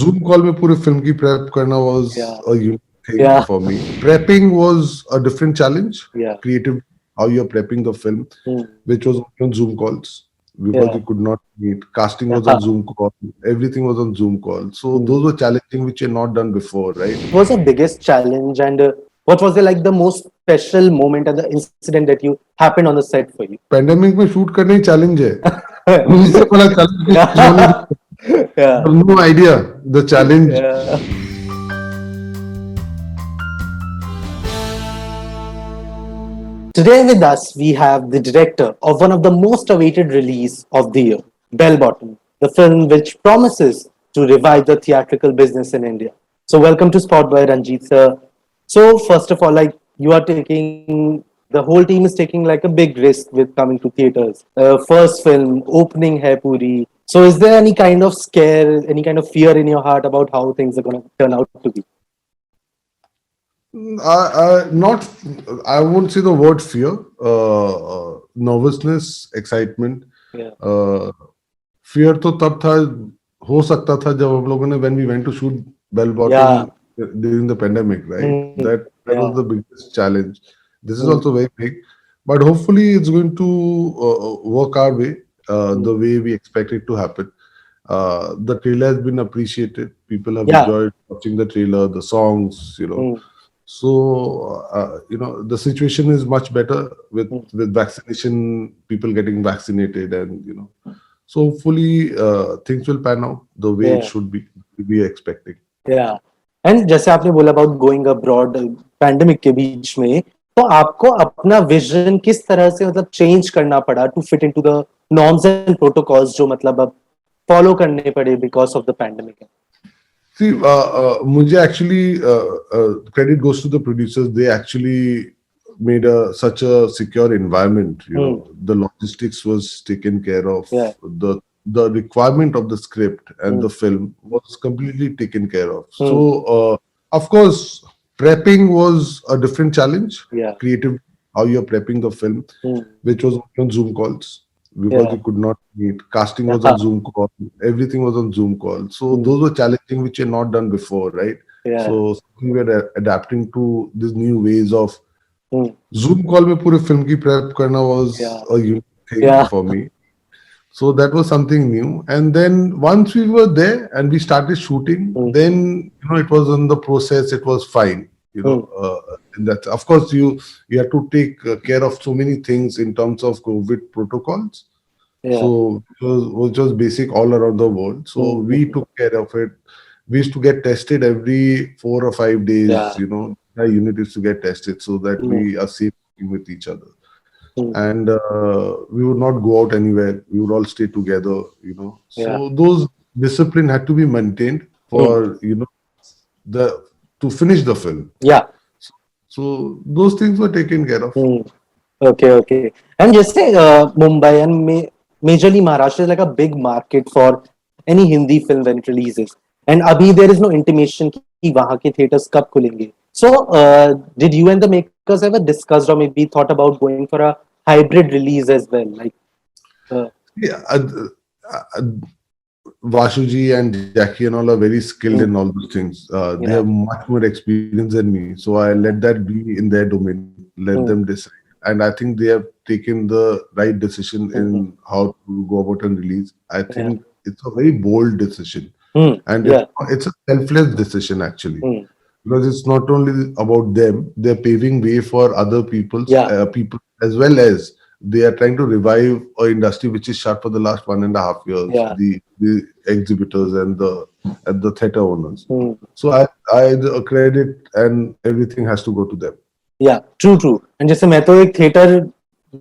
Zoom call में पूरे film की prep करना was Yeah. a unique thing Yeah. for me. Prepping was a different challenge. Yeah. Creative, how you're prepping the film, Hmm. which was on Zoom calls because Yeah. you could not meet. Casting was Yeah. on Zoom call. Everything was on Zoom call. So Hmm. those were challenging, which you had not done before, right? What was the biggest challenge, and what was the like the most special moment and the incident that you happened on the set for you? Pandemic में shoot करना ही challenge है. उससे बड़ा challenge कुछ हो नहीं Yeah. सकता. Yeah. You have no idea the challenge. Yeah. Today with us, we have the director of one of the most awaited release of the year, Bell Bottom, the film which promises to revive the theatrical business in India. So welcome to Spot by Ranjit sir. So first of all, like you are taking, the whole team is taking like a big risk with coming to theaters. First film, opening hai puri. So is there any kind of scare, any kind of fear in your heart about how things are going to turn out to be? Not, I won't say the word fear, nervousness, excitement. Yeah. Fear तो तब था, हो सकता था जब हम लोगों ने when we went to shoot Bell Bottom Yeah. during the pandemic, right? Mm. That was Yeah. the biggest challenge. This is Mm. also very big, but hopefully it's going to work our way, the way we expect it to happen. The trailer has been appreciated. People have Yeah. enjoyed watching the trailer, the songs, Mm. So the situation is much better with Mm. vaccination, people getting vaccinated, and so hopefully things will pan out the way it Yeah. should be. We are expecting. Yeah. And जैसे आपने बोला about going abroad pandemic के बीच में, तो आपको अपना vision किस तरह से मतलब चेंज करना पड़ा to fit into the norms and protocols जो मतलब अब फॉलो करने पड़े because of the pandemic? See, मुझे actually credit goes to the producers. They actually made such a secure environment. The logistics was taken care of. Yeah. The requirement of the script and the film was completely taken care of. So, of course, prepping was a different challenge. Yeah. Creative, how you're prepping the film, which was on Zoom calls because Yeah. you could not meet. Casting was Yeah. on Zoom call. Everything was on Zoom call. So those were challenging, which you had not done before, right? Yeah. So we were adapting to these new ways of Mm. Zoom call में पूरे film की prep करना was Yeah. a unique thing Yeah. for me. So that was something new. And then once we were there and we started shooting, then it was in the process. It was fine. And that of course you have to take care of so many things in terms of COVID protocols. Yeah. So which was basic all around the world. So we took care of it. We used to get tested every 4 or 5 days. Yeah. Our unit used to get tested so that we are safe with each other. And we would not go out anywhere. We would all stay together. So Yeah. those discipline had to be maintained for the to finish the film. Yeah. So those things were taken care of. Okay. And जैसे Mumbai and majorly Maharashtra is like a big market for any Hindi film when it releases. And अभी there is no intimation कि वहाँ के theaters कब खुलेंगे. So did you and the makers ever discussed or maybe thought about going for a hybrid release as well? Like Yeah, Vashuji and Jackie and all are very skilled in all those things. They have much more experience than me. So I let that be in their domain. Let them decide. And I think they have taken the right decision in how to go about and release. I think it's a very bold decision. And it's a selfless decision actually. Because it's not only about them, they're paving way for other people as well as they are trying to revive an industry which is shut for the last 1.5 years. Yeah. The exhibitors and the theater owners. So I the credit and everything has to go to them. Yeah, true. And जैसे मैं तो एक theater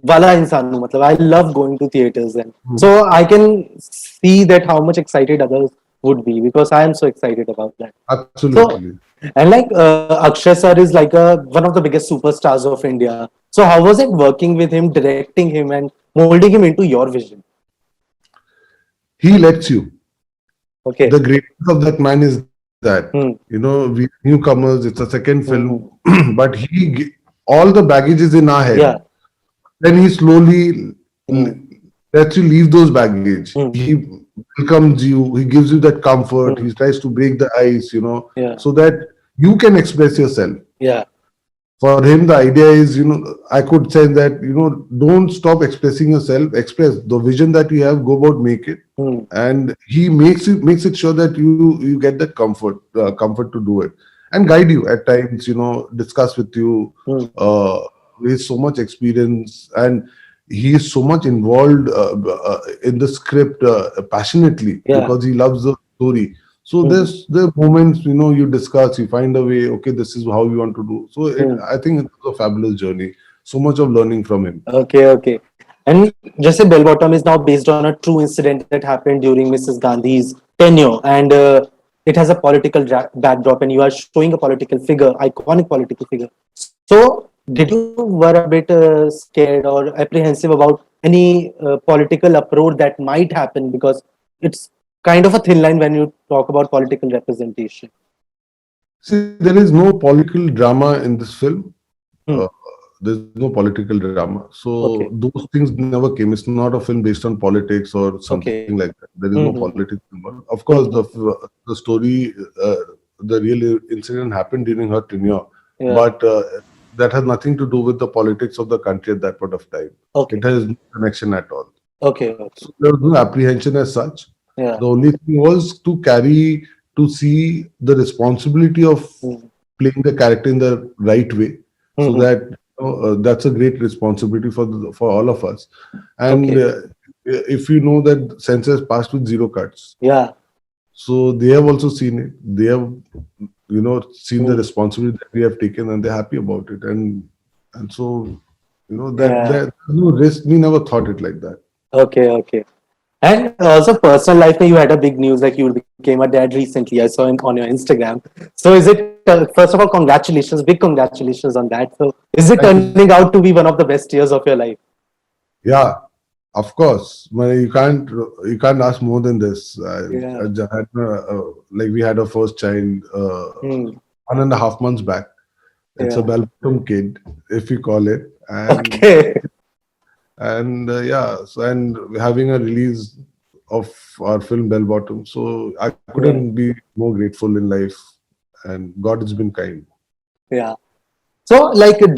वाला इंसान हूँ, मतलब I love going to theaters and so I can see that how much excited others would be because I am so excited about that. Absolutely. And like Akshay sir is like one of the biggest superstars of India. So how was it working with him, directing him and molding him into your vision? He lets you. Okay. The greatness of that man is that we newcomers. It's a second film, but all the baggage is in our head. Yeah. Then he slowly lets you leave those baggage. He welcomes you. He gives you that comfort. He tries to break the ice, Yeah. so that you can express yourself. Yeah. For him, the idea is, I could say that, don't stop expressing yourself. Express the vision that you have. Go about, make it. Hmm. And he makes it sure that you get that comfort to do it, and guide you at times. Discuss with you. Hmm. Uh, with so much experience, and he is so much involved in the script passionately, Yeah. because he loves the story. So Hmm. there's the moments, you discuss, you find a way. Okay, this is how you want to do. So Hmm. I think it's a fabulous journey. So much of learning from him. Okay, okay. And just say Bell Bottom is now based on a true incident that happened during Mrs. Gandhi's tenure, and it has a political backdrop, and you are showing a political figure, iconic political figure. So, did you were a bit scared or apprehensive about any political approach that might happen, because it's kind of a thin line when you talk about political representation? See, there is no political drama in this film. Hmm. Uh, there's no political drama. So Okay, those things never came. It's not a film based on politics or something okay. like that. There is no Hmm. politics involved. Of course, Hmm. the story, the real incident happened during her tenure, Yeah. but that has nothing to do with the politics of the country at that point of time. It Okay. has no connection at all. Okay. Okay. So there was no apprehension as such. Yeah. The only thing was to see the responsibility of Hmm. playing the character in the right way, so Hmm. that that's a great responsibility for all of us. And Okay. if you know that census passed with zero cuts, Yeah. so they have also seen it. They have seen the Hmm. responsibility that we have taken, and they're happy about it. And so Yeah. that no risk. We never thought it like that. Okay. Okay. And also, personal life, you had a big news like you became a dad recently. I saw on your Instagram. So, is it first of all, congratulations, big congratulations on that. So, is it Thank turning you. out to be one of the best years of your life? Yeah, of course. Well, you can't ask more than this. I Yeah. had, like, we had our first child Hmm. 1.5 months back. It's a Yeah. Belgium kid, if you call it, Okay. yeah. So, and having a release of our film Bell Bottom. So I Yeah. couldn't be more grateful in life, and God has been kind. Yeah. So,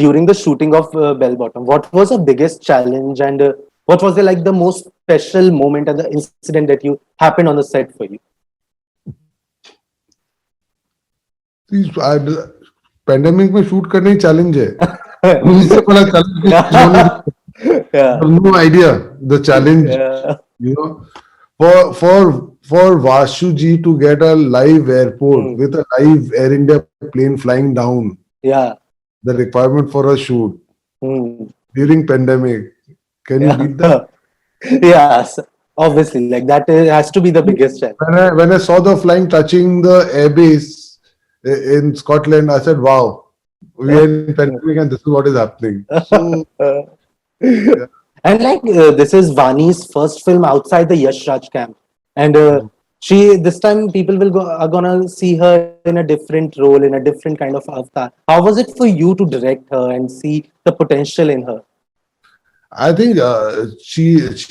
during the shooting of Bell Bottom, what was the biggest challenge, and what was the most special moment and the incident that you happened on the set for you? See, pandemic में shoot करना ही challenge है. उससे बड़ा challenge कुछ हो नहीं सकता. Yeah. I have no idea the challenge, Yeah. you know, for Vashuji to get a live airport Hmm. with a live Air India plane flying down, Yeah. the requirement for a shoot Hmm. during pandemic. Can you Yeah. beat that? Yes. Obviously, that has to be the biggest challenge. When I saw the flying touching the airbase in Scotland, I said, "Wow, we are in pandemic and this is what is happening." So yeah. And this is Vani's first film outside the Yash Raj camp, and she this time people are gonna see her in a different role, in a different kind of avatar. How was it for you to direct her and see the potential in her? I think she's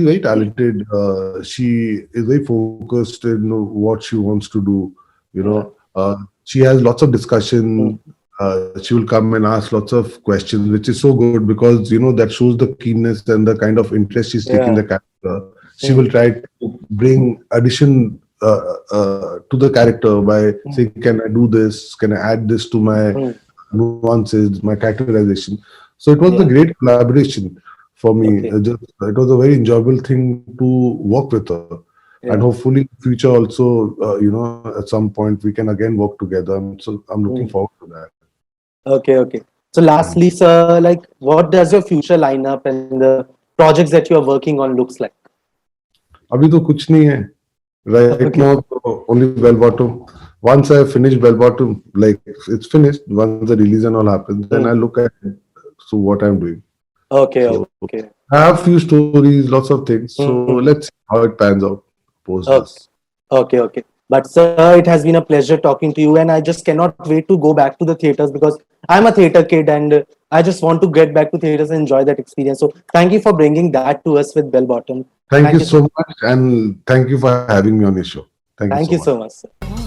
very talented. She is very focused in what she wants to do. Yeah. She has lots of Hmm. discussion. She will come and ask lots of questions, which is so good, because that shows the keenness and the kind of interest she's taking Yeah. the character. She Hmm. will try to bring addition to the character by saying, "Can I do this? Can I add this to my Hmm. nuances, my characterization?" So it was a Yeah. great collaboration for me. Okay. It was a very enjoyable thing to work with her, and Yeah. hopefully, in future also, at some point we can again work together. I'm looking Hmm. forward to that. Okay. Okay. So, lastly, sir, what does your future lineup and the projects that you are working on looks like? अभी तो कुछ नहीं है. Right Okay. now, only Bell Bottom. Once I finish Bell Bottom, like, it's finished. Once the release and all happens, then I look at so what I'm doing. Okay. So Okay. I have few stories, lots of things. So Mhm. let's see how it pans out post Okay. this. Okay, okay. But sir, it has been a pleasure talking to you, and I just cannot wait to go back to the theaters, because I'm a theater kid, and I just want to get back to theaters and enjoy that experience. So thank you for bringing that to us with Bell Bottom. Thank you so much, and thank you for having me on your show. Thank you Thank so you much. so much, sir.